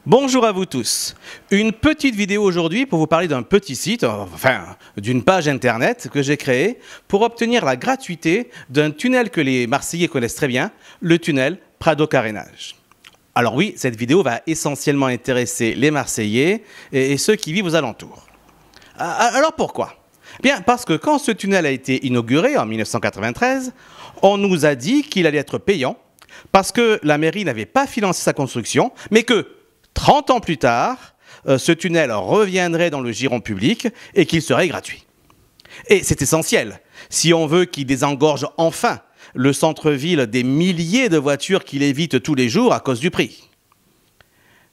Bonjour à vous tous. Une petite vidéo aujourd'hui pour vous parler d'un petit site, enfin d'une page internet que j'ai créée pour obtenir la gratuité d'un tunnel que les Marseillais connaissent très bien, le tunnel Prado-Carénage. Alors oui, cette vidéo va essentiellement intéresser les Marseillais et ceux qui vivent aux alentours. Alors pourquoi ? Bien parce que quand ce tunnel a été inauguré en 1993, on nous a dit qu'il allait être payant parce que la mairie n'avait pas financé sa construction, mais que 30 ans plus tard, ce tunnel reviendrait dans le giron public et qu'il serait gratuit. Et c'est essentiel, si on veut qu'il désengorge enfin le centre-ville des milliers de voitures qu'il évite tous les jours à cause du prix.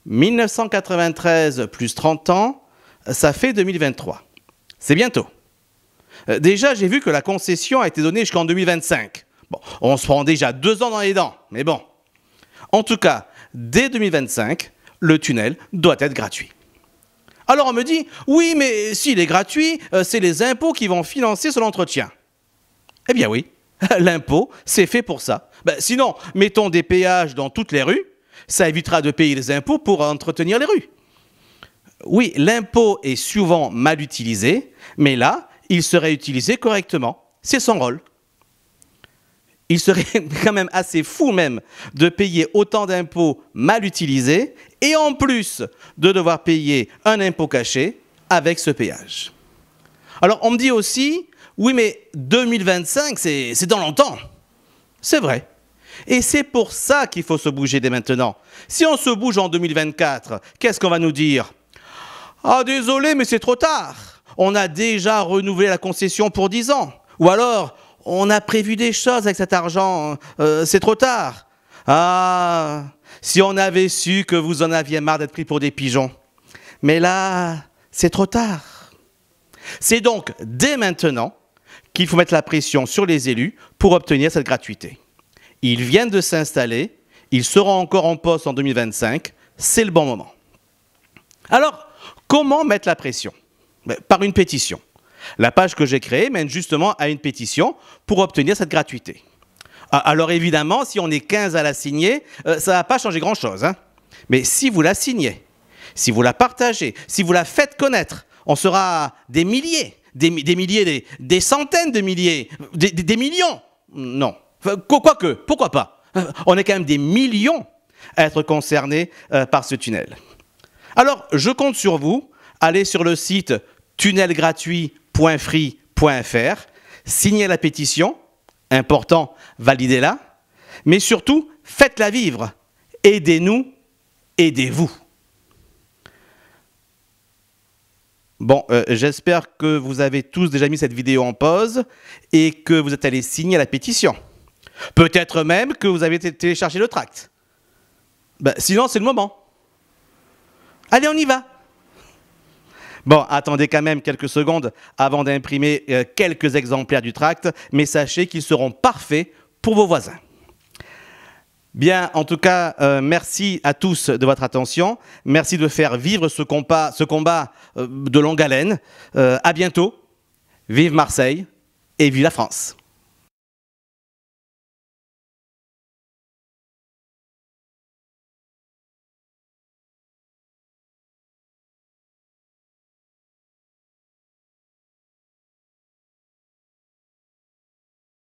1993 plus 30 ans, ça fait 2023. C'est bientôt. Déjà, j'ai vu que la concession a été donnée jusqu'en 2025. Bon, on se prend déjà 2 ans dans les dents, mais bon. En tout cas, dès 2025, le tunnel doit être gratuit. Alors on me dit, oui, mais s'il est gratuit, c'est les impôts qui vont financer son entretien. Eh bien oui, l'impôt, c'est fait pour ça. Sinon, mettons des péages dans toutes les rues, ça évitera de payer les impôts pour entretenir les rues. Oui, l'impôt est souvent mal utilisé, mais là, il serait utilisé correctement. C'est son rôle. Il serait quand même assez fou même de payer autant d'impôts mal utilisés et en plus de devoir payer un impôt caché avec ce péage. Alors on me dit aussi, oui mais 2025 c'est dans longtemps. C'est vrai. Et c'est pour ça qu'il faut se bouger dès maintenant. Si on se bouge en 2024, qu'est-ce qu'on va nous dire? Ah désolé mais c'est trop tard. On a déjà renouvelé la concession pour 10 ans. Ou alors, on a prévu des choses avec cet argent, c'est trop tard. Ah, si on avait su que vous en aviez marre d'être pris pour des pigeons. Mais là, c'est trop tard. C'est donc dès maintenant qu'il faut mettre la pression sur les élus pour obtenir cette gratuité. Ils viennent de s'installer, ils seront encore en poste en 2025, c'est le bon moment. Alors, comment mettre la pression ? Par une pétition. La page que j'ai créée mène justement à une pétition pour obtenir cette gratuité. Alors évidemment, si on est 15 à la signer, ça ne va pas changer grand-chose. Hein. Mais si vous la signez, si vous la partagez, si vous la faites connaître, on sera des milliers, des centaines de milliers, des millions. Non. Quoique, pourquoi pas ? On est quand même des millions à être concernés par ce tunnel. Alors, je compte sur vous. Allez sur le site tunnelgratuit.free.fr, signez la pétition, important, validez-la, mais surtout, faites-la vivre. Aidez-nous, aidez-vous. Bon, j'espère que vous avez tous déjà mis cette vidéo en pause et que vous êtes allés signer la pétition. Peut-être même que vous avez téléchargé le tract. Sinon, c'est le moment. Allez, on y va. Bon, attendez quand même quelques secondes avant d'imprimer quelques exemplaires du tract, mais sachez qu'ils seront parfaits pour vos voisins. Bien, en tout cas, merci à tous de votre attention. Merci de faire vivre ce combat de longue haleine. À bientôt. Vive Marseille et vive la France.